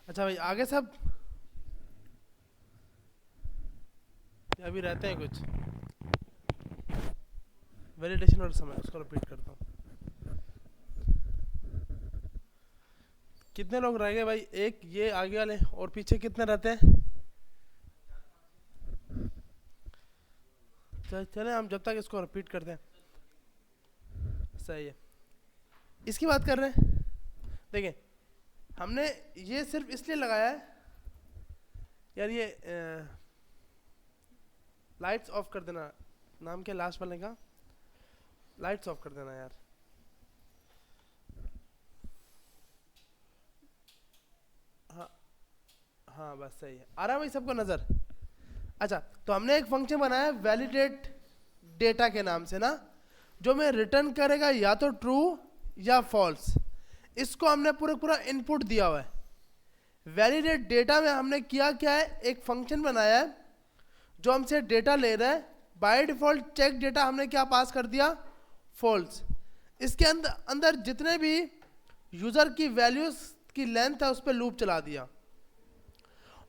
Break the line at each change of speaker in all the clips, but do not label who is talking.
अच्छा भाई आगे सब या अभी रहते हैं कुछ वैलिडेशन और समय, उसको रिपीट करता हूँ। कितने लोग रह गए भाई? एक ये आगे वाले, और पीछे कितने रहते हैं? चले हम जब तक इसको रिपीट करते हैं। सही है, इसकी बात कर रहे हैं। देखें, हमने ये सिर्फ इसलिए लगाया है यार, ये लाइट्स ऑफ कर देना। नाम क्या लास्ट वाले का? लाइट्स ऑफ कर देना यार। हाँ हाँ, बस सही है। आ रहा है भाई सबको नज़र? अच्छा, तो हमने एक फंक्शन बनाया वैलिडेट डेटा के नाम से ना, जो मैं रिटर्न करेगा या तो ट्रू या फॉल्स। इसको हमने पूरा पूरा इनपुट दिया हुआ है। वैलिडेट डेटा में हमने किया क्या है, एक फंक्शन बनाया है जो हमसे डेटा ले रहा है। बाय डिफॉल्ट चेक डेटा हमने क्या पास कर दिया, फॉल्स। इसके अंदर अंदर जितने भी यूजर की वैल्यूज की लेंथ है उस पर लूप चला दिया,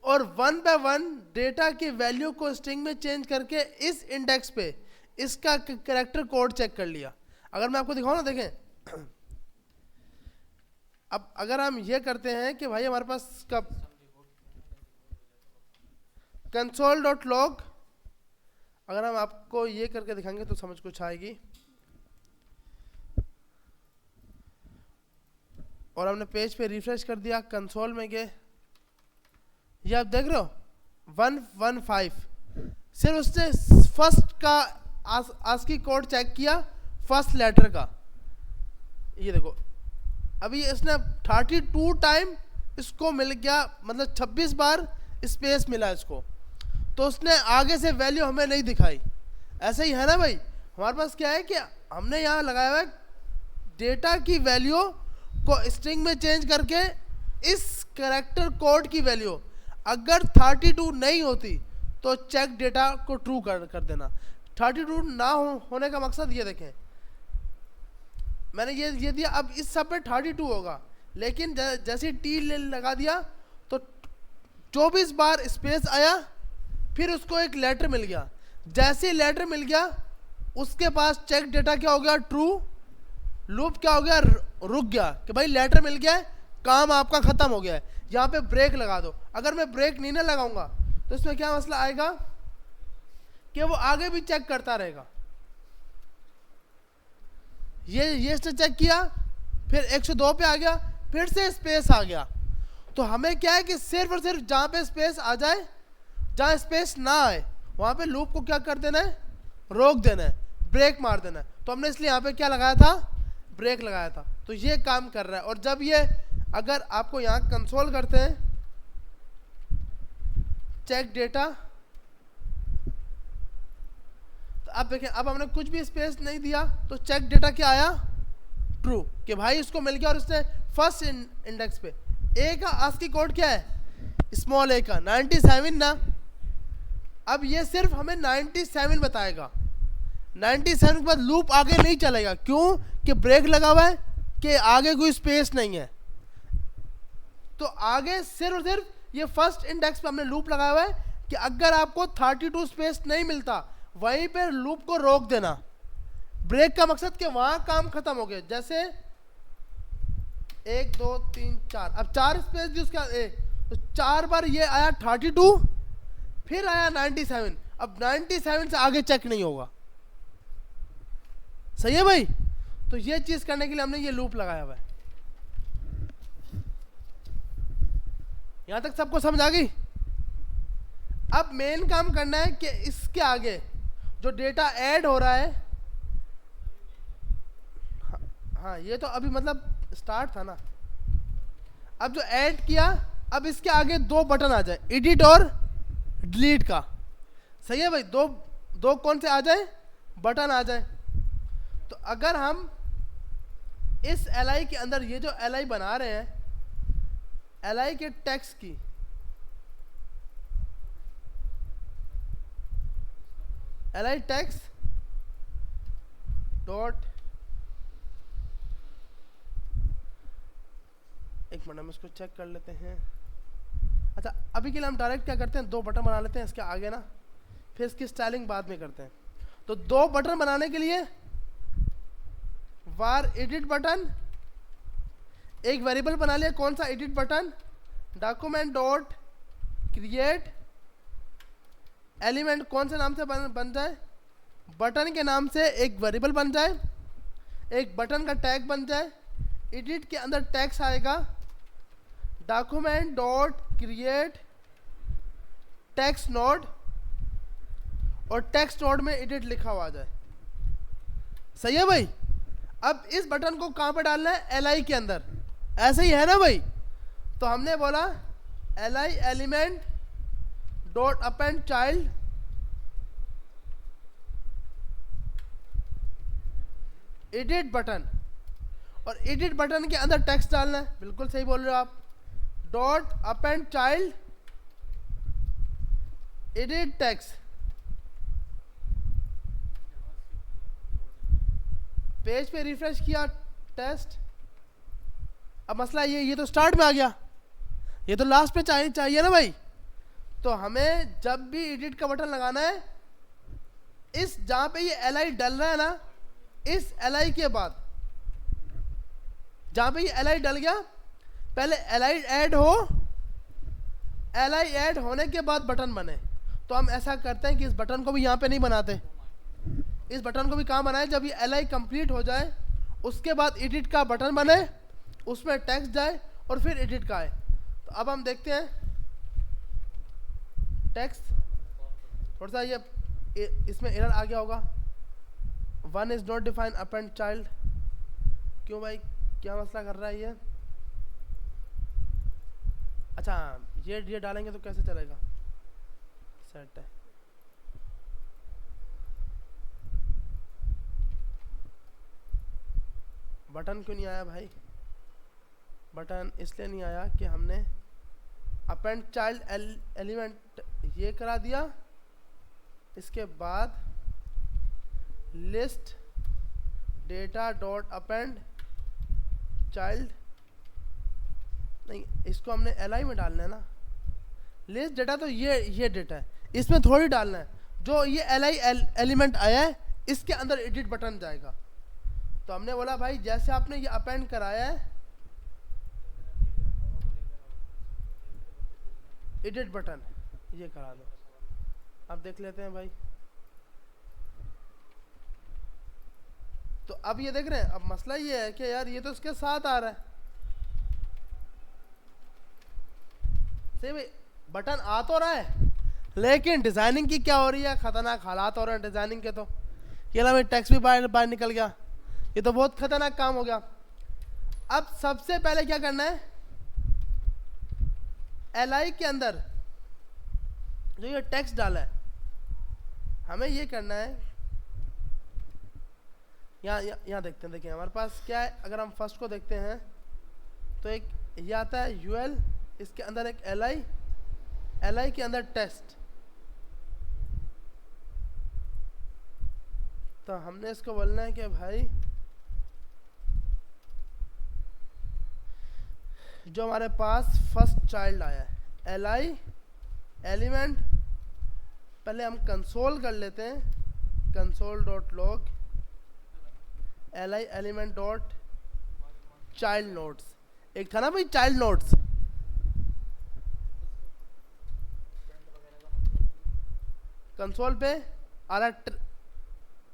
और वन बाय वन डेटा की वैल्यू को स्ट्रिंग में चेंज करके इस इंडेक्स पे इसका कैरेक्टर कोड चेक कर लिया। अगर मैं आपको दिखाऊं ना, देखें अब अगर हम ये करते हैं कि भाई हमारे पास कब console.log, अगर हम आपको ये करके दिखाएंगे तो समझ कुछ आएगी। और हमने पेज पे रिफ्रेश कर दिया, कंसोल में गए, ये आप देख रहे हो 115। सिर्फ उसने फर्स्ट का आस्की कोड चेक किया, फर्स्ट लेटर का। ये देखो, अभी इसने 32 टाइम इसको मिल गया, मतलब 26 बार स्पेस मिला इसको। तो उसने आगे से वैल्यू हमें नहीं दिखाई। ऐसा ही है ना भाई, हमारे पास क्या है कि हमने यहाँ लगाया हुआ है डेटा की वैल्यू को स्ट्रिंग में चेंज करके इस कैरेक्टर कोड की वैल्यू अगर 32 नहीं होती तो चेक डेटा को ट्रू कर देना। 32 ना होने का मकसद ये देखें, मैंने ये दिया, अब इस सब पे 32 होगा, लेकिन जैसे टी लगा दिया तो 24 बार स्पेस आया, फिर उसको एक लेटर मिल गया। जैसे लेटर मिल गया उसके पास चेक डेटा क्या हो गया, ट्रू। लूप क्या हो गया, रुक गया कि भाई लेटर मिल गया है, काम आपका खत्म हो गया है, यहाँ पे ब्रेक लगा दो। अगर मैं ब्रेक नहीं ना लगाऊंगा तो इसमें क्या मसला आएगा कि वो आगे भी चेक करता रहेगा। ये इसने चेक किया, फिर 102 पे आ गया, फिर से स्पेस आ गया। तो हमें क्या है कि सिर्फ और सिर्फ जहां पे स्पेस आ जाए, जहां स्पेस ना आए वहां पे लूप को क्या कर देना है, रोक देना है, ब्रेक मार देना है। तो हमने इसलिए यहाँ पे क्या लगाया था, ब्रेक लगाया था। तो ये काम कर रहा है। और जब ये अगर आपको यहाँ कंसोल करते हैं चेक डेटा, तो अब देखें, अब हमने कुछ भी स्पेस नहीं दिया तो चेक डेटा क्या आया, ट्रू, कि भाई इसको मिल गया। और इसने फर्स्ट इंडेक्स पे ए का आस्की कोड क्या है, स्मॉल ए का 97 ना। अब ये सिर्फ हमें 97 बताएगा। 97 के बाद लूप आगे नहीं चलेगा, क्यों कि ब्रेक लगा हुआ है, कि आगे कोई स्पेस नहीं है। तो आगे सिर्फ और सिर्फ ये फर्स्ट इंडेक्स पे हमने लूप लगाया हुआ है कि अगर आपको 32 स्पेस नहीं मिलता वहीं पे लूप को रोक देना। ब्रेक का मकसद कि वहां काम खत्म हो गया। जैसे 1 2 3 4, अब 4 स्पेस दी उसका ए, तो 4 बार ये आया 32, फिर आया 97। अब 97 से आगे चेक नहीं होगा। सही है भाई? तो ये चीज करने के लिए हमने ये लूप लगाया हुआ है। यहां तक सबको समझ आ गई? अब मेन काम करना है कि इसके आगे जो डेटा ऐड हो रहा है, हाँ ये तो अभी मतलब स्टार्ट था ना। अब जो ऐड किया, अब इसके आगे दो बटन आ जाए, एडिट और डिलीट का। सही है भाई? दो कौन से आ जाए, बटन आ जाए। तो अगर हम इस एल के अंदर ये जो एल बना रहे हैं, एल के टेक्स्ट की, एल टेक्स्ट डॉट, एक मिनट हम इसको चेक कर लेते हैं। अच्छा अभी के लिए हम डायरेक्ट क्या करते हैं, 2 बटन बना लेते हैं इसके आगे ना, फिर इसकी स्टाइलिंग बाद में करते हैं। तो 2 बटन बनाने के लिए var एडिट बटन, एक वेरिएबल बना लिया, कौन सा, edit button, document dot create element, कौन से नाम से बन जाए, बटन के नाम से एक वेरिएबल बन जाए, एक बटन का टैग बन जाए, एडिट के अंदर टैग्स आएगा, document dot create text node, और टेक्स्ट नोड में एडिट लिखा हुआ आ जाए। सही है भाई। अब इस बटन को कहां पे डालना है, li के अंदर, ऐसे ही है ना भाई। तो हमने बोला li element dot append child, edit button, और एडिट बटन के अंदर टेक्स्ट डालना है, बिल्कुल सही बोल रहे हो आप, dot append child edit text, page पे रिफ्रेश किया, टेस्ट। अब मसला ये तो स्टार्ट में आ गया, ये तो लास्ट पे चाहिए ना भाई। तो हमें जब भी एडिट का बटन लगाना है, इस जहां पे ये li डल रहा है ना, इस li के बाद जहां पे ये li डल गया, पहले li ऐड हो, li ऐड होने के बाद बटन बने। तो हम ऐसा करते हैं कि इस बटन को भी यहाँ पे नहीं बनाते, इस बटन को भी कहाँ बनाए, जब ये li कंप्लीट हो जाए उसके बाद एडिट का बटन बने, उसमें टेक्स्ट जाए और फिर एडिट का आए। तो अब हम देखते हैं टेक्स्ट, थोड़ा सा ये इसमें एरर आ गया होगा, 1 is not define append child. क्यों भाई, क्या मसला कर रहा है ये? अच्छा ये डालेंगे तो कैसे चलेगा, सेट है। बटन क्यों नहीं आया भाई? बटन इसलिए नहीं आया कि हमने अपेंड चाइल्ड एलिमेंट ये करा दिया, इसके बाद list data dot append child, नहीं इसको हमने li में डालना है ना, लिस्ट डेटा तो ये डेटा है, इसमें थोड़ी डालना है, जो ये li एलिमेंट आया है इसके अंदर एडिट बटन जाएगा। तो हमने बोला भाई जैसे आपने ये अपेंड कराया है, एडिट बटन ये करा दो। अब देख लेते हैं भाई। तो अब ये देख रहे हैं, अब मसला ये है कि यार ये तो इसके साथ आ रहा है, सही भाई, बटन आ तो रहा है लेकिन डिजाइनिंग की क्या हो रही है, खतरनाक हालात हो रहे हैं डिजाइनिंग के। तो ये ला भाई टेक्स्ट भी बाहर निकल गया, ये तो बहुत खतरनाक काम हो गया। अब सबसे पहले क्या करना है, li के अंदर जो ये टेक्स्ट डाला है, हमें ये करना है, यहाँ देखते हैं, देखिए हमारे पास क्या है। अगर हम फर्स्ट को देखते हैं तो एक ये आता है ul, इसके अंदर एक li के अंदर टेस्ट। तो हमने इसको बोलना है कि भाई जो हमारे पास फर्स्ट चाइल्ड आया है li एलिमेंट, पहले हम कंसोल कर लेते हैं, console dot log li element dot child nodes, एक था ना भाई चाइल्ड नोड्स, कंसोल पे आ रहा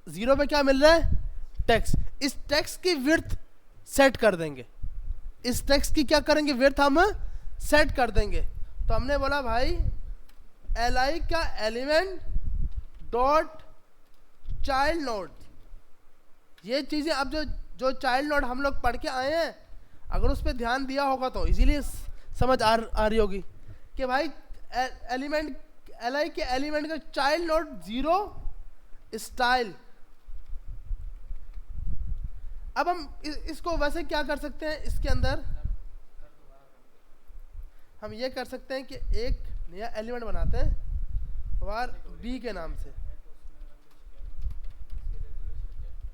0 पे क्या मिल रहा है, टेक्स्ट। इस टेक्स्ट की विड्थ सेट कर देंगे, इस टेक्स्ट की क्या करेंगे, विड्थ हम सेट कर देंगे। तो हमने बोला भाई li का एलिमेंट डॉट चाइल्ड नोड, ये चीजें अब जो चाइल्ड नोड हम लोग पढ़ के आए हैं, अगर उस पर ध्यान दिया होगा तो इजीली समझ आ रही होगी कि भाई एलिमेंट li के एलिमेंट का चाइल्ड नोड 0 स्टाइल। अब हम इसको वैसे क्या कर सकते हैं, इसके अंदर हम ये कर सकते हैं कि एक नया एलिमेंट बनाते हैं var b के नाम से,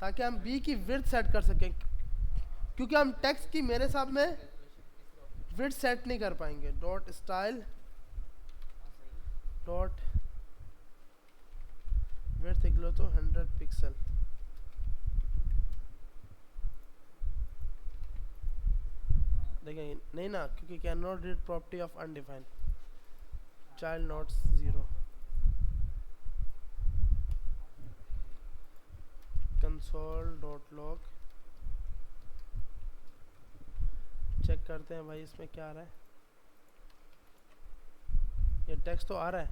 ताकि हम b की विड्थ सेट कर सकें, क्योंकि हम टेक्स्ट की मेरे हिसाब में विड्थ सेट नहीं कर पाएंगे। Dot style dot width equal to 100 pixel. देखें नहीं ना, क्योंकि can not read property of undefined child not 0। Console dot log check करते हैं भाई इसमें क्या आ रहा है। ये टेक्स्ट तो आ रहा है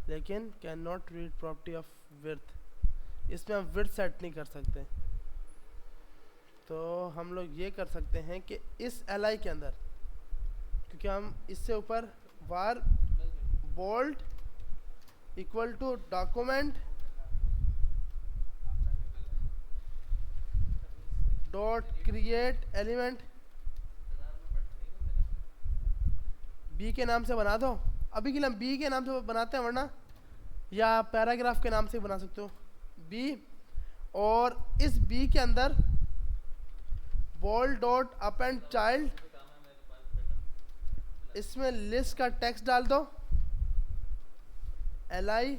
लेकिन can not read property of width, इसमें हम विड्थ सेट नहीं कर सकते। तो हम लोग ये कर सकते हैं कि इस li के अंदर, क्योंकि हम इससे ऊपर var bold equal to document dot create element B के नाम से बना दो। अभी के लिए हम बी के नाम से बनाते हैं, वरना या पैराग्राफ के नाम से बना सकते हो बी। और इस बी के अंदर बोल्ड डॉट अपेंड चाइल्ड, इसमें लिस्ट का टेक्स्ट डाल दो, li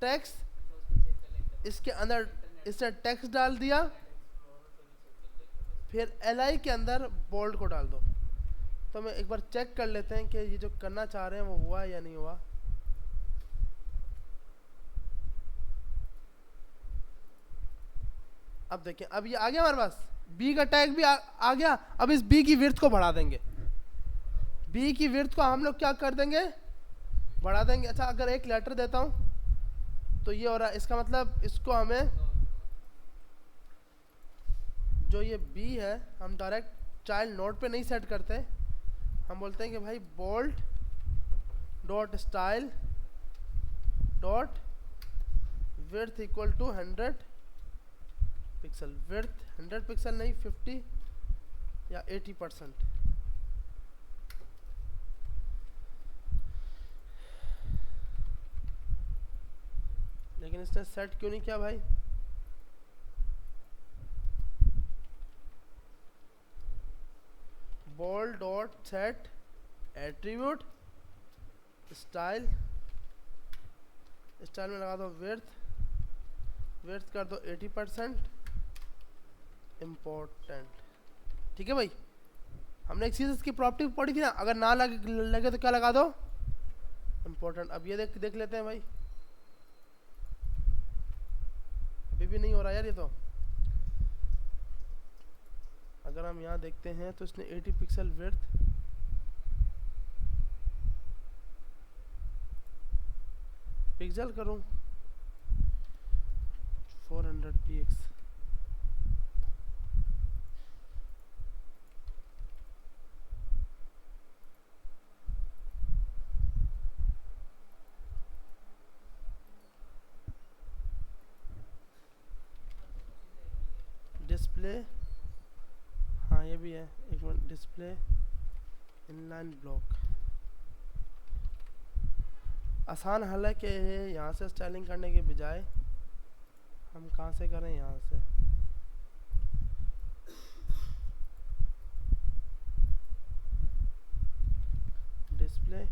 टेक्स्ट, इसके अंदर इसने टेक्स्ट डाल दिया, फिर li के अंदर बोल्ड को डाल दो। तो मैं एक बार चेक कर लेते हैं कि ये जो करना चाह रहे हैं वो हुआ या नहीं हुआ। अब देखें, अब ये आ गया हमारे पास, b का टैग भी आ गया। अब इस b की विड्थ को बढ़ा देंगे, b की विड्थ को हम लोग क्या कर देंगे, बढ़ा देंगे। अच्छा, अगर एक लेटर देता हूं तो ये हो रहा है, इसका मतलब इसको हमें जो ये b है हम डायरेक्ट चाइल्ड नोड पे नहीं सेट करते, हम बोलते हैं कि भाई bold dot style dot width equal to 100 pixel. Width 100 pixel नहीं, 50 या 80%। लेकिन इसने सेट क्यों नहीं किया भाई? Bold dot set attribute style, style में लगा दो विड्थ, विड्थ कर दो 80%, इम्पोर्टेंट। ठीक है भाई, हमने एक चीज इसकी प्रॉपर्टी पढ़ी थी ना, अगर ना लगे तो क्या लगा दो, इम्पोर्टेंट। अब ये देख लेते हैं भाई, अभी भी नहीं हो रहा यार ये तो। अगर हम यहाँ देखते हैं तो इसने 80 पिक्सल विड्थ, पिक्सल करूं 400 px, डिस्प्ले, हाँ ये भी है, एक मिनट, डिस्प्ले इनलाइन ब्लॉक। आसान हल है कि यहाँ से स्टाइलिंग करने के बजाय हम कहाँ से करें, यहाँ से। डिस्प्ले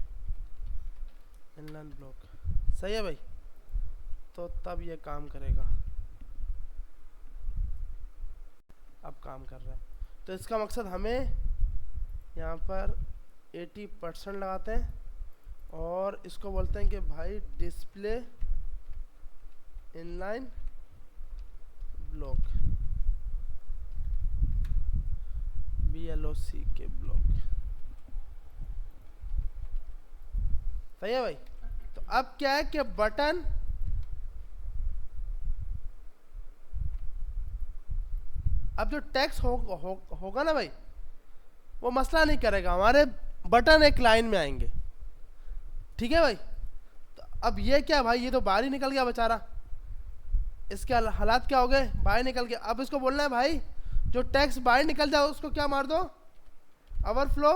इनलाइन ब्लॉक सही है भाई, तो तब ये काम करेगा। अब काम कर रहा है, तो इसका मकसद हमें यहाँ पर 80% लगाते हैं और इसको बोलते हैं कि भाई डिस्प्ले इनलाइन ब्लॉक, BLOC के ब्लॉक। सही है भाई। तो अब क्या है कि बटन अब जो टेक्स्ट होगा ना भाई, वो मसला नहीं करेगा, हमारे बटन एक लाइन में आएंगे। ठीक है भाई। तो अब ये क्या भाई, ये तो बाहर ही निकल गया बेचारा, इसके हालात क्या हो गए, बाहर निकल गया। अब इसको बोलना है भाई जो टेक्स्ट बाहर निकल जाए उसको क्या मार दो, ओवरफ्लो।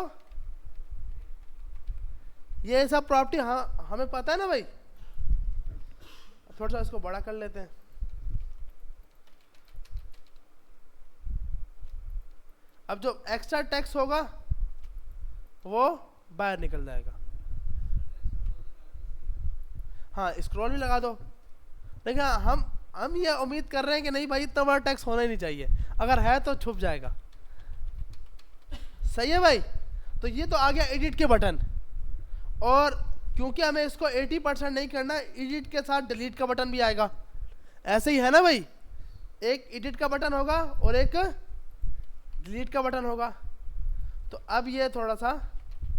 ये सब प्रॉपर्टी हाँ हमें पता है ना भाई। थोड़ा सा इसको बड़ा कर लेते हैं। अब जो एक्स्ट्रा टेक्स्ट होगा वो बाहर निकल जाएगा। हाँ स्क्रॉल भी लगा दो। देखिए हम ये उम्मीद कर रहे हैं कि नहीं भाई इतना बड़ा टेक्स्ट होना ही नहीं चाहिए, अगर है तो छुप जाएगा। सही है भाई। तो ये तो आ गया एडिट के बटन, और क्योंकि हमें इसको 80% नहीं करना, एडिट के साथ डिलीट का बटन भी आएगा। ऐसे ही है ना भाई, एक एडिट का बटन होगा और एक डिलीट का बटन होगा। तो अब ये थोड़ा सा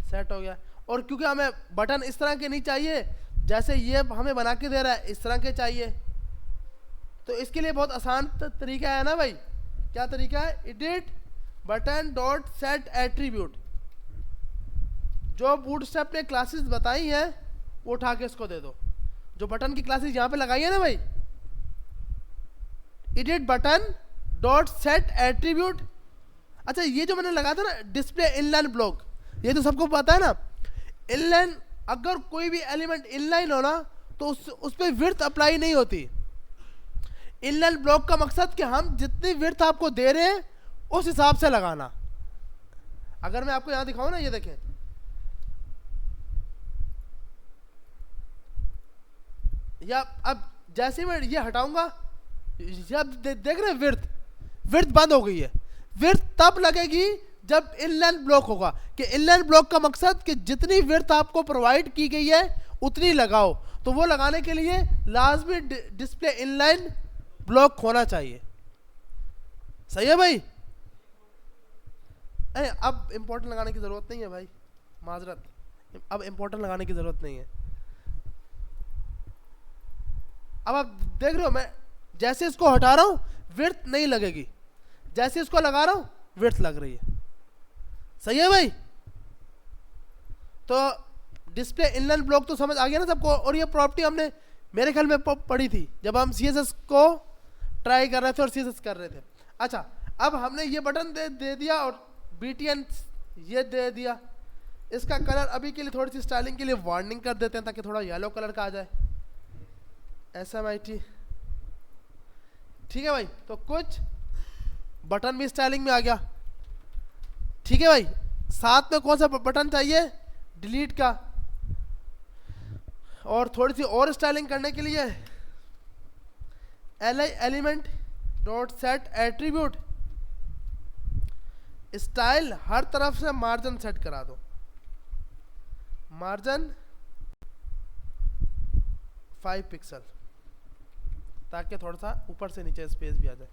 सेट हो गया। और क्योंकि हमें बटन इस तरह के नहीं चाहिए जैसे ये हमें बना के दे रहा है, इस तरह के चाहिए, तो इसके लिए बहुत आसान तरीका है ना भाई। क्या तरीका है? Edit button dot set attribute. जो बूटस्ट्रैप ने क्लासेस बताई हैं वो उठा के इसको दे दो, जो बटन की क्लासेस यहाँ पे लगाई है ना भाई। Edit button dot set attribute. अच्छा ये जो मैंने लगाया था ना डिस्प्ले इनलाइन ब्लॉक, ये तो सबको पता है ना। इनलाइन, अगर कोई भी एलिमेंट इनलाइन हो ना तो उस पर विड्थ अप्लाई नहीं होती। इनलाइन ब्लॉक का मकसद कि हम जितनी विड्थ आपको दे रहे हैं उस हिसाब से लगाना। अगर मैं आपको यहां दिखाऊं ना, ये देखें, या अब जैसे मैं ये हटाऊंगा, जब देख रहे हैं विड्थ बंद हो गई है। विड्थ तब लगेगी जब इनलाइन ब्लॉक होगा, कि इनलाइन ब्लॉक का मकसद कि जितनी विड्थ आपको प्रोवाइड की गई है उतनी लगाओ। तो वो लगाने के लिए लाजमी डिस्प्ले इनलाइन ब्लॉक होना चाहिए। सही है भाई। अब इंपॉर्टेंट लगाने की जरूरत नहीं है भाई, माजरत, अब इंपॉर्टेंट लगाने की जरूरत नहीं है। अब आप देख रहे हो, मैं जैसे इसको हटा रहा हूं विड्थ नहीं लगेगी, जैसे इसको लगा रहा हूं विड्थ लग रही है। सही है भाई। तो डिस्प्ले इनलाइन ब्लॉक तो समझ आ गया ना सबको। और ये प्रॉपर्टी हमने मेरे ख्याल में पढ़ी थी जब हम CSS को ट्राई कर रहे थे और CSS कर रहे थे। अच्छा अब हमने ये बटन दे दिया और BTN ये दे दिया। इसका कलर अभी के लिए थोड़ी सी स्टाइलिंग के लिए वार्निंग कर देते हैं ताकि थोड़ा येलो कलर का आ जाए, SMIT। ठीक है भाई। तो कुछ बटन भी स्टाइलिंग में आ गया। ठीक है भाई। साथ में कौन सा बटन चाहिए? डिलीट का। और थोड़ी सी और स्टाइलिंग करने के लिए li element dot set attribute style, हर तरफ से मार्जिन सेट करा दो, मार्जिन 5 पिक्सल, ताकि थोड़ा सा ऊपर से नीचे स्पेस भी आ जाए।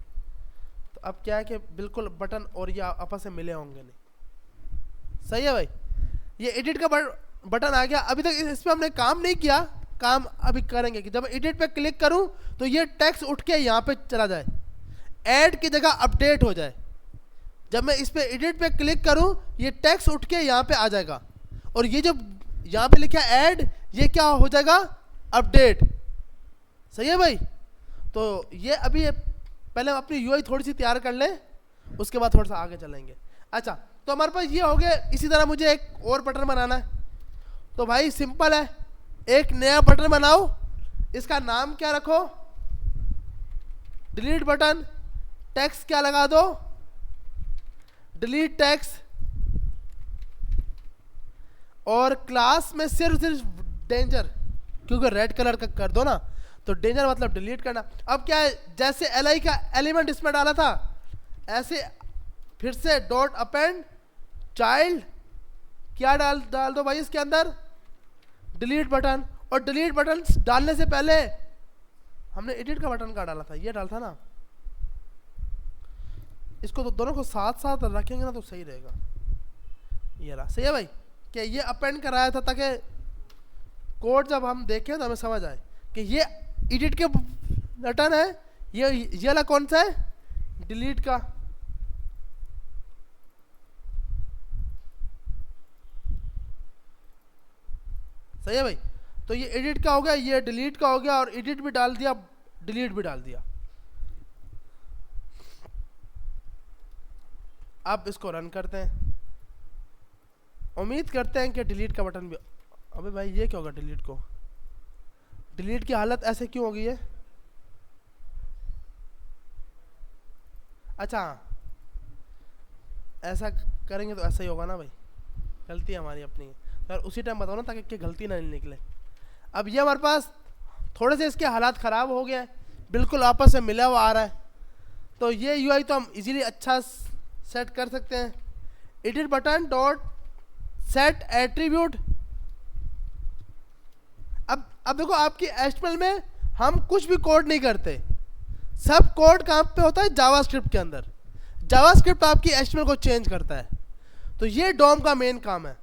तो अब क्या है कि बिल्कुल बटन और ये आपस में मिले होंगे नहीं। सही है भाई। ये एडिट का बटन आ गया। अभी तक इस पर हमने काम नहीं किया, काम अभी करेंगे कि जब एडिट पे क्लिक करूं तो ये टेक्स्ट उठ के यहाँ पे चला जाए, ऐड की जगह अपडेट हो जाए। जब मैं इस पे एडिट पे क्लिक करूं ये टेक्स्ट उठ के यहाँ पे आ जाएगा, और ये जो यहाँ पे लिखा ऐड ये क्या हो जाएगा? अपडेट। सही है भाई। तो ये अभी पहले हम अपनी UI थोड़ी सी तैयार कर लें, उसके बाद थोड़ा सा आगे चलेंगे। अच्छा तो हमारे पास ये हो गया। इसी तरह मुझे एक और बटन बनाना है। तो भाई सिंपल है, एक नया बटन बनाओ, इसका नाम क्या रखो? Delete button. टेक्स्ट क्या लगा दो? Delete text. और क्लास में सिर्फ डेंजर, क्योंकि रेड कलर का कर दो ना, तो डेंजर मतलब डिलीट करना। अब क्या है, जैसे li का एलिमेंट इसमें डाला था ऐसे फिर से डॉट अपेंड चाइल्ड क्या डाल दो भाई इसके अंदर? Delete button. और डिलीट बटन डालने से पहले हमने एडिट का बटन का डाला था, ये डाला था ना। इसको तो दोनों को साथ साथ रखेंगे ना तो सही रहेगा। ये रहा। सही है भाई। क्या ये अपेंड कराया था ताकि कोड जब हम देखें तो हमें समझ आए कि ये एडिट के बटन है, ये वाला कौन सा है? डिलीट का। सही है भाई। तो ये एडिट का हो गया, ये डिलीट का हो गया, और एडिट भी डाल दिया, डिलीट भी डाल दिया। अब इसको रन करते हैं, उम्मीद करते हैं कि डिलीट का बटन भी। अबे भाई ये क्या होगा? डिलीट को, डिलीट की हालत ऐसे क्यों हो गई है? अच्छा ऐसा करेंगे तो ऐसा ही होगा ना भाई, गलती हमारी अपनी है। यार उसी टाइम बताओ ना ताकि गलती ना निकले। अब ये हमारे पास थोड़े से इसके हालात ख़राब हो गए हैं, बिल्कुल आपस में मिला हुआ आ रहा है। तो ये यूआई तो हम इजीली अच्छा सेट कर सकते हैं। Edit button dot set attribute. अब देखो आपकी एचटीएमएल में हम कुछ भी कोड नहीं करते, सब कोड कहाँ पे होता है, जावास्क्रिप्ट के अंदर। जावास्क्रिप्ट आपकी एचटीएमएल को चेंज करता है। तो ये डॉम का मेन काम है,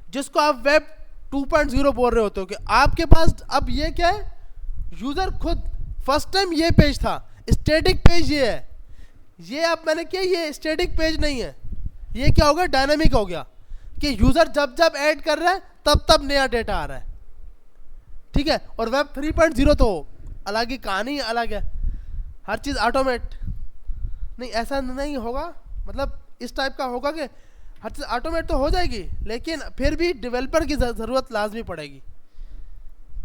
जिसको आप वेब 2.0 बोल रहे होते हो। कि आपके पास अब ये क्या है, यूजर खुद फर्स्ट टाइम ये पेज था, स्टैटिक पेज ये है, ये अब मैंने किया, ये स्टैटिक पेज नहीं है, ये क्या हो गया, डायनामिक हो गया। कि यूजर जब जब ऐड कर रहा है तब तब नया डेटा आ रहा है, ठीक है। और वेब 3.0 तो अलग ही कहानी, अलग है, हर चीज़ ऑटोमेट नहीं, ऐसा नहीं होगा, मतलब इस टाइप का होगा कि हर चीज़ ऑटोमेट तो हो जाएगी, लेकिन फिर भी डेवलपर की ज़रूरत लाजमी पड़ेगी।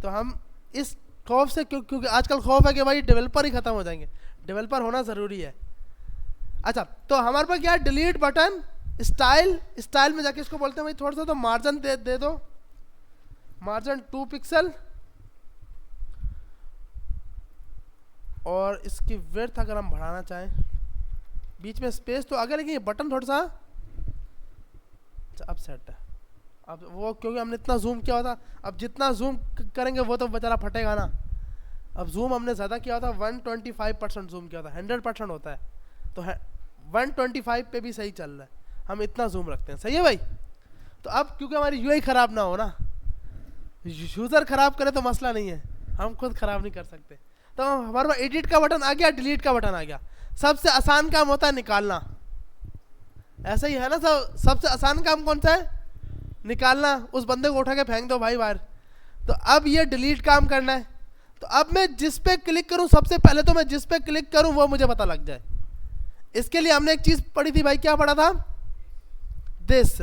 तो हम इस खौफ से, क्योंकि आजकल खौफ है कि भाई डेवलपर ही ख़त्म हो जाएंगे, डेवलपर होना ज़रूरी है। अच्छा, तो हमारे पास क्या है, डिलीट बटन स्टाइल में जाके इसको बोलते हैं भाई थोड़ा सा तो मार्जिन दे दो, मार्जिन 2 पिक्सल, और इसकी विड्थ अगर हम बढ़ाना चाहें, बीच में स्पेस तो आगे, लेकिन ये बटन थोड़ा सा अब सेट है। अब वो क्योंकि हमने इतना जूम किया हुआ था, अब जितना जूम करेंगे वो तो बेचारा फटेगा ना। अब जूम हमने ज़्यादा किया था, 125% जूम किया था, 100% होता है, तो 125 पे भी सही चल रहा है, हम इतना जूम रखते हैं, सही है भाई। तो अब क्योंकि हमारी यूआई ख़राब ना हो ना, यूज़र ख़राब करे तो मसला नहीं है, हम खुद ख़राब नहीं कर सकते। तो हमारे पास एडिट का बटन आ गया, डिलीट का बटन आ गया। सबसे आसान काम होता है निकालना, ऐसा ही है ना, सबसे आसान काम कौन सा है, निकालना। उस बंदे को उठा के फेंक दो भाई बाहर। तो अब ये डिलीट काम करना है। तो अब मैं जिस पे क्लिक करूं, सबसे पहले तो मैं जिस पे क्लिक करूं वो मुझे पता लग जाए। इसके लिए हमने एक चीज़ पढ़ी थी भाई, क्या पढ़ा था, दिस।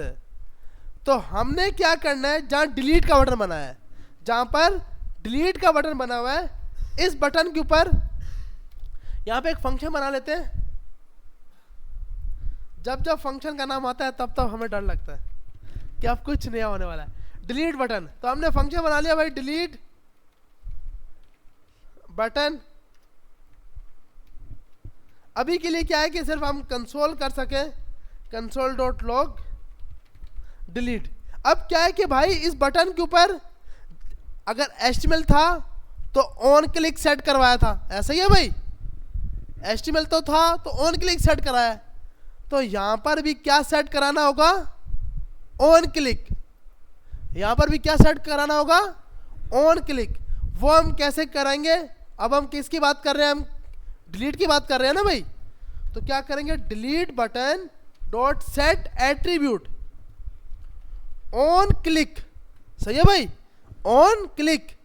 तो हमने क्या करना है, जहाँ डिलीट का बटन बना है, जहाँ पर डिलीट का बटन बना हुआ है, इस बटन के ऊपर यहाँ पे एक फंक्शन बना लेते हैं। जब जब फंक्शन का नाम आता है तब तब हमें डर लगता है कि अब कुछ नया होने वाला है। डिलीट बटन, तो हमने फंक्शन बना लिया भाई, डिलीट बटन। अभी के लिए क्या है कि सिर्फ हम कंसोल कर सके, console.log डिलीट। अब क्या है कि भाई इस बटन के ऊपर अगर HTML था तो ऑन क्लिक सेट करवाया था, ऐसा ही है भाई, HTML तो था तो ऑन क्लिक सेट कराया। तो यहां पर भी क्या सेट कराना होगा, ऑन क्लिक। यहां पर भी क्या सेट कराना होगा, ऑन क्लिक। वो हम कैसे करेंगे, अब हम किसकी बात कर रहे हैं, हम डिलीट की बात कर रहे हैं ना भाई। तो क्या करेंगे, delete button dot set attribute on click, सही है भाई, ऑन क्लिक।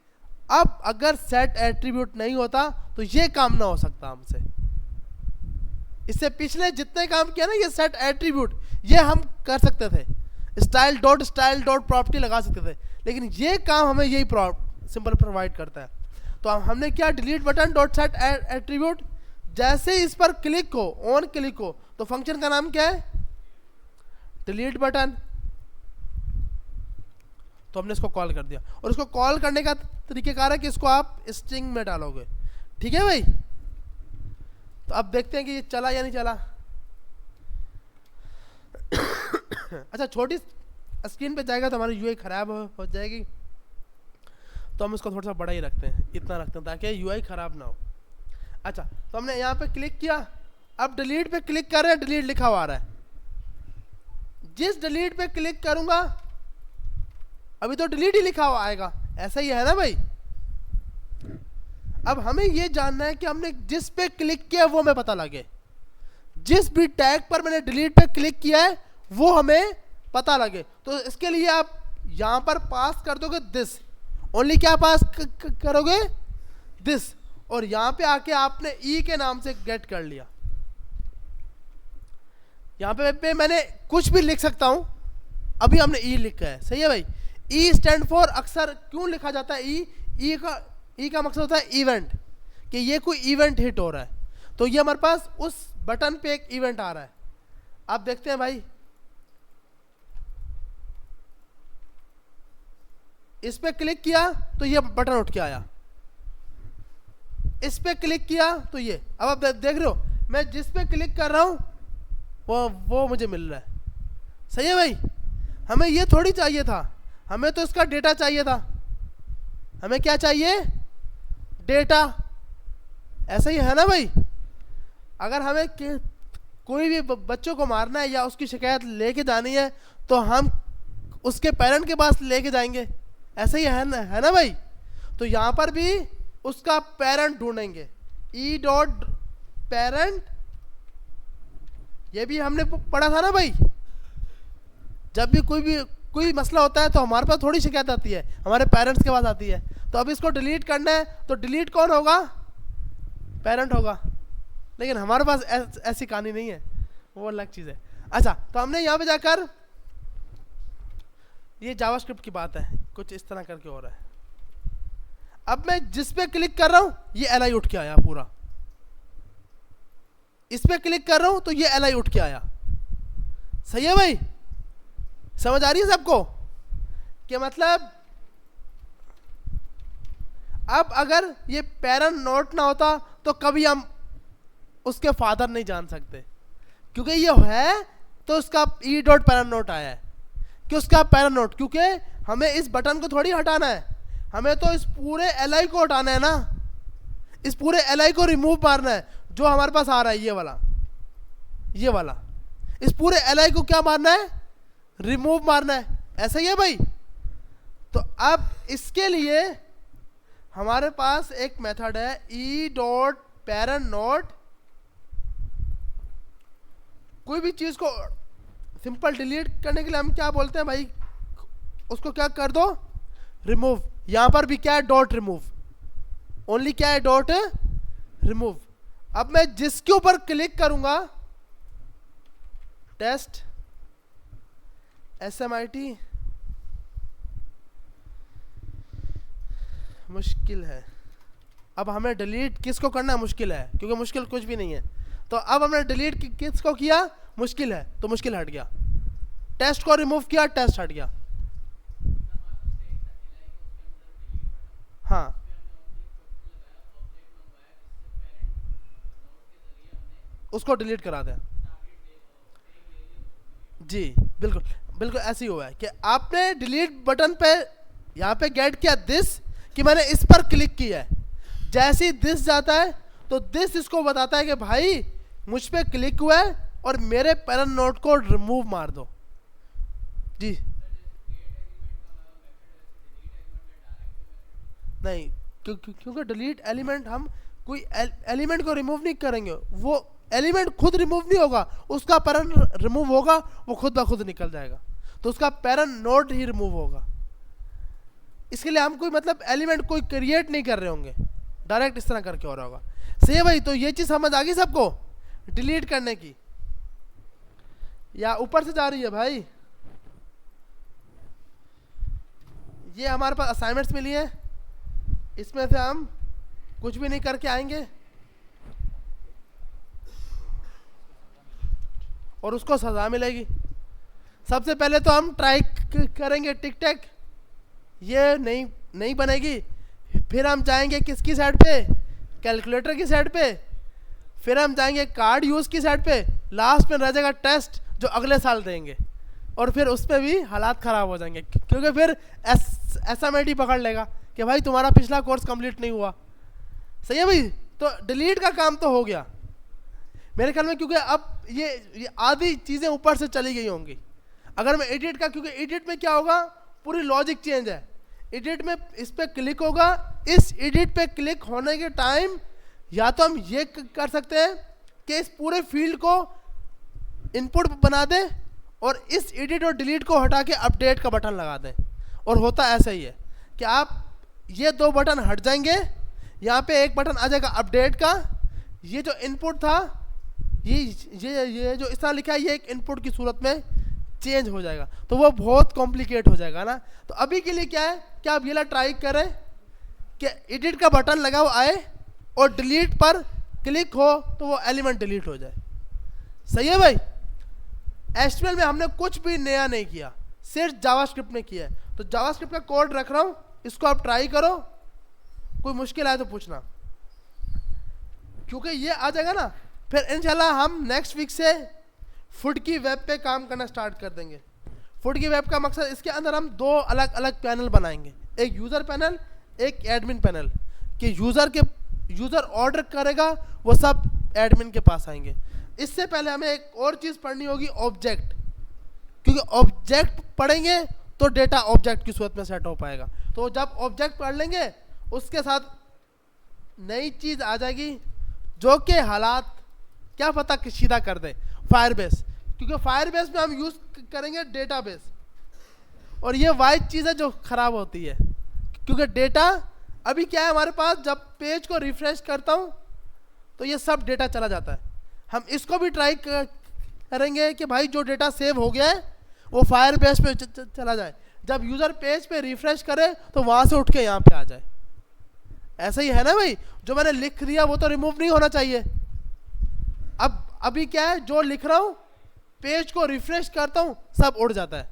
अब अगर सेट एट्रीब्यूट नहीं होता तो ये काम ना हो सकता हमसे। इससे पिछले जितने काम किया ना, ये सेट एट्रीब्यूट ये हम कर सकते थे, स्टाइल डॉट प्रॉपर्टी लगा सकते थे, लेकिन ये काम हमें यही सिंपल प्रोवाइड करता है। तो हमने क्या, delete button dot set attribute, जैसे इस पर क्लिक हो, ऑन क्लिक हो, तो फंक्शन का नाम क्या है, डिलीट बटन। तो हमने इसको कॉल कर दिया, और इसको कॉल करने का तरीकेकार है कि इसको आप स्ट्रिंग में डालोगे, ठीक है भाई। तो अब देखते हैं कि ये चला या नहीं चला। अच्छा, छोटी स्क्रीन पे जाएगा तो हमारी यूआई खराब हो जाएगी, तो हम इसको थोड़ा सा बड़ा ही रखते हैं, इतना रखते हैं ताकि यूआई खराब ना हो। अच्छा, तो हमने यहाँ पे क्लिक किया, अब डिलीट पे क्लिक कर रहे हैं, डिलीट लिखा हुआ आ रहा है। जिस डिलीट पे क्लिक करूंगा अभी तो डिलीट ही लिखा हुआ आएगा, ऐसा ही है ना भाई। अब हमें ये जानना है कि हमने जिस पे क्लिक किया वो हमें पता लगे, जिस भी टैग पर मैंने डिलीट पे क्लिक किया है वो हमें पता लगे। तो इसके लिए आप यहां पर पास कर दोगे दिस, ओनली क्या पास करोगे, दिस, और यहां पे आके आपने ई के नाम से गेट कर लिया। यहां पे मैंने कुछ भी लिख सकता हूं, अभी हमने ई लिखा है, सही है भाई। ई स्टैंड फॉर, अक्सर क्यों लिखा जाता है ई का मकसद होता है इवेंट, कि ये कोई इवेंट हिट हो रहा है। तो ये हमारे पास उस बटन पे एक इवेंट आ रहा है। आप देखते हैं भाई, इस पे क्लिक किया तो ये बटन उठ के आया, इस पे क्लिक किया तो ये, अब आप देख रहे हो मैं जिस पे क्लिक कर रहा हूं वो मुझे मिल रहा है। सही है भाई, हमें ये थोड़ी चाहिए था, हमें तो इसका डेटा चाहिए था। हमें क्या चाहिए? डेटा। ऐसा ही है ना भाई, अगर हमें कोई भी बच्चों को मारना है या उसकी शिकायत लेके जानी है तो हम उसके पेरेंट के पास लेके जाएंगे, ऐसा ही है ना भाई। तो यहां पर भी उसका पेरेंट ढूंढेंगे, ई डॉट पेरेंट, ये भी हमने पढ़ा था ना भाई। जब भी कोई मसला होता है तो हमारे पास थोड़ी शिकायत आती है, हमारे पेरेंट्स के पास आती है। तो अब इसको डिलीट करना है तो डिलीट कौन होगा? पेरेंट होगा। लेकिन हमारे पास ऐसी कहानी नहीं है, वो अलग चीज़ है। अच्छा, तो हमने यहाँ पे जाकर, ये जावास्क्रिप्ट की बात है, कुछ इस तरह करके हो रहा है। अब मैं जिस पे क्लिक कर रहा हूं ये एल आई उठ के आया पूरा, इस पे क्लिक कर रहा हूं तो ये एल आई उठ के आया। सही है भाई, समझ आ रही है सबको? कि मतलब अब अगर ये पेरेंट नोट ना होता तो कभी हम उसके फादर नहीं जान सकते, क्योंकि ये है तो उसका ई डॉट पेरेंट नोट आया है कि उसका पेरेंट नोट, क्योंकि हमें इस बटन को थोड़ी हटाना है, हमें तो इस पूरे एल आई को हटाना है ना, इस पूरे एल आई को रिमूव मारना है जो हमारे पास आ रहा है, ये वाला इस पूरे एल आई को क्या मारना है? रिमूव मारना है। ऐसा ही है भाई। तो अब इसके लिए हमारे पास एक मेथड है ई डॉट पेरेंट नोट। कोई भी चीज को सिंपल डिलीट करने के लिए हम क्या बोलते हैं भाई? उसको क्या कर दो? रिमूव। यहां पर भी क्या है? Dot remove. ओनली क्या है? Dot remove. अब मैं जिसके ऊपर क्लिक करूंगा, टेस्ट SMIT, मुश्किल है। अब हमें डिलीट किसको करना है? मुश्किल है, क्योंकि मुश्किल कुछ भी नहीं है। तो अब हमने डिलीट किसको किया? मुश्किल है, तो मुश्किल हट गया। टेस्ट को रिमूव किया, टेस्ट हट गया। हाँ, उसको डिलीट करा दें। जी बिल्कुल बिल्कुल ऐसे ही हुआ है कि आपने डिलीट बटन पे यहाँ पे गेट किया दिस, कि मैंने इस पर क्लिक किया है। जैसे ही दिस जाता है तो दिस इसको बताता है कि भाई मुझ पे क्लिक हुआ है और मेरे पेरेंट नोट को रिमूव मार दो। जी नहीं, क्योंकि डिलीट एलिमेंट, हम कोई एलिमेंट को रिमूव नहीं करेंगे, वो एलिमेंट खुद रिमूव नहीं होगा, उसका पेरेंट रिमूव होगा, वो खुद ब खुद निकल जाएगा। तो उसका पेरेंट नोड ही रिमूव होगा। इसके लिए हम कोई मतलब एलिमेंट कोई क्रिएट नहीं कर रहे होंगे, डायरेक्ट इस तरह करके हो रहा होगा। सही है भाई। तो ये चीज समझ आ गई सबको डिलीट करने की? या ऊपर से जा रही है भाई? ये हमारे पास असाइनमेंट्स मिली है, इसमें से हम कुछ भी नहीं करके आएंगे और उसको सजा मिलेगी। सबसे पहले तो हम ट्राई करेंगे टिक टैक, ये नहीं बनेगी। फिर हम जाएंगे किसकी साइड पे? कैलकुलेटर की साइड पे। फिर हम जाएंगे कार्ड यूज की साइड पे। लास्ट में रह जाएगा टेस्ट, जो अगले साल देंगे, और फिर उस पर भी हालात ख़राब हो जाएंगे, क्योंकि फिर SMIT पकड़ लेगा कि भाई तुम्हारा पिछला कोर्स कंप्लीट नहीं हुआ। सही है भाई। तो डिलीट का काम तो हो गया मेरे ख्याल में, क्योंकि अब ये आधी चीज़ें ऊपर से चली गई होंगी। अगर मैं एडिट का, क्योंकि एडिट में क्या होगा, पूरी लॉजिक चेंज है। एडिट में इस पे क्लिक होगा, इस एडिट पे क्लिक होने के टाइम या तो हम ये कर सकते हैं कि इस पूरे फील्ड को इनपुट बना दें और इस एडिट और डिलीट को हटा के अपडेट का बटन लगा दें। और होता ऐसा ही है कि आप ये दो बटन हट जाएंगे, यहाँ पे एक बटन आ जाएगा अपडेट का। ये जो इनपुट था, ये जो इस तरह लिखा है, ये एक इनपुट की सूरत में चेंज हो जाएगा, तो वो बहुत कॉम्प्लिकेट हो जाएगा ना। तो अभी के लिए क्या है कि आप ये ट्राई करें कि एडिट का बटन लगा हुआ आए और डिलीट पर क्लिक हो तो वो एलिमेंट डिलीट हो जाए। सही है भाई। HTML में हमने कुछ भी नया नहीं किया, सिर्फ जावास्क्रिप्ट में किया है। तो जावास्क्रिप्ट का कोड रख रहा हूँ, इसको आप ट्राई करो, कोई मुश्किल आए तो पूछना, क्योंकि ये आ जाएगा ना, फिर इंशाल्लाह हम नेक्स्ट वीक से फुड की वेब पे काम करना स्टार्ट कर देंगे। फुड की वेब का मकसद, इसके अंदर हम दो अलग अलग पैनल बनाएंगे, एक यूज़र पैनल, एक एडमिन पैनल, कि यूज़र ऑर्डर करेगा वो सब एडमिन के पास आएंगे। इससे पहले हमें एक और चीज़ पढ़नी होगी, ऑब्जेक्ट, क्योंकि ऑब्जेक्ट पढ़ेंगे तो डेटा ऑब्जेक्ट की सूरत में सेट हो पाएगा। तो जब ऑब्जेक्ट पढ़ लेंगे उसके साथ नई चीज़ आ जाएगी जो कि हालात क्या पता कि सीधा कर दे, फायरबेस, क्योंकि फायरबेस में हम यूज़ करेंगे डेटाबेस, और ये वाइड चीज़ है जो ख़राब होती है, क्योंकि डेटा अभी क्या है हमारे पास, जब पेज को रिफ्रेश करता हूँ तो ये सब डेटा चला जाता है। हम इसको भी ट्राई करेंगे कि भाई जो डेटा सेव हो गया है वो फायरबेस पे चला जाए, जब यूज़र पेज पे रिफ्रेश करे तो वहाँ से उठ के यहाँ पे आ जाए। ऐसा ही है ना भाई, जो मैंने लिख दिया वो तो रिमूव नहीं होना चाहिए। अब अभी क्या है, जो लिख रहा हूँ पेज को रिफ्रेश करता हूँ सब उड़ जाता है।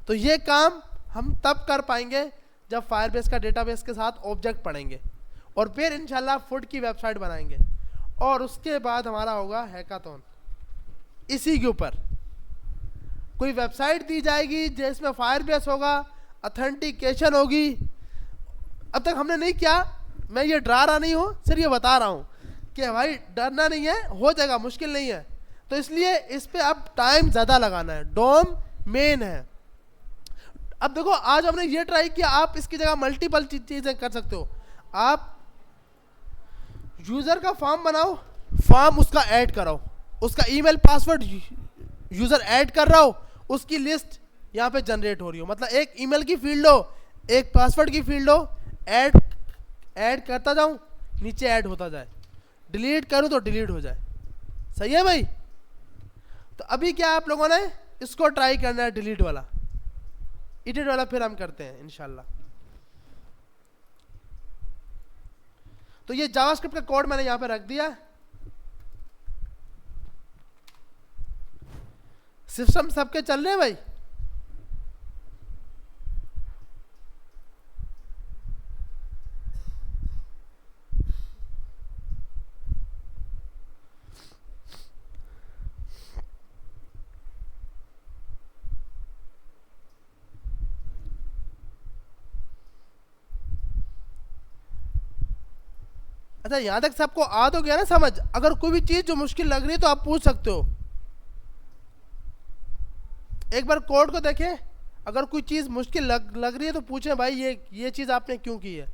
तो ये काम हम तब कर पाएंगे जब फायरबेस का डेटाबेस के साथ ऑब्जेक्ट पढ़ेंगे, और फिर इंशाल्लाह फुड की वेबसाइट बनाएंगे, और उसके बाद हमारा होगा हैकाथॉन। इसी के ऊपर कोई वेबसाइट दी जाएगी जिसमें फायरबेस होगा, ऑथेंटिकेशन होगी। अब तक हमने नहीं किया, मैं ये डरा रहा नहीं हूँ, सिर्फ ये बता रहा हूँ कि भाई डरना नहीं है, हो जाएगा, मुश्किल नहीं है। तो इसलिए इस पे अब टाइम ज़्यादा लगाना है, डोम मेन है। अब देखो आज हमने ये ट्राई किया, आप इसकी जगह मल्टीपल चीज़ें कर सकते हो। आप यूज़र का फॉर्म बनाओ, फॉर्म उसका ऐड कराओ, उसका ईमेल पासवर्ड यूज़र ऐड कर रहा हो, उसकी लिस्ट यहाँ पे जनरेट हो रही हो, मतलब एक ईमेल की फील्ड हो, एक पासवर्ड की फील्ड हो, ऐड करता जाऊँ, नीचे ऐड होता जाए, डिलीट करूँ तो डिलीट हो जाए। सही है भाई? तो अभी क्या आप लोगों ने इसको ट्राई करना है, डिलीट वाला, एडिट वाला फिर हम करते हैं इंशाल्लाह। तो ये जावास्क्रिप्ट का कोड मैंने यहाँ पे रख दिया। सिस्टम सबके चल रहे हैं भाई? अच्छा, यहां तक सबको आ तो गया ना समझ? अगर कोई भी चीज जो मुश्किल लग रही है तो आप पूछ सकते हो। एक बार कोड को देखें, अगर कोई चीज मुश्किल लग रही है तो पूछें भाई ये चीज आपने क्यों की है।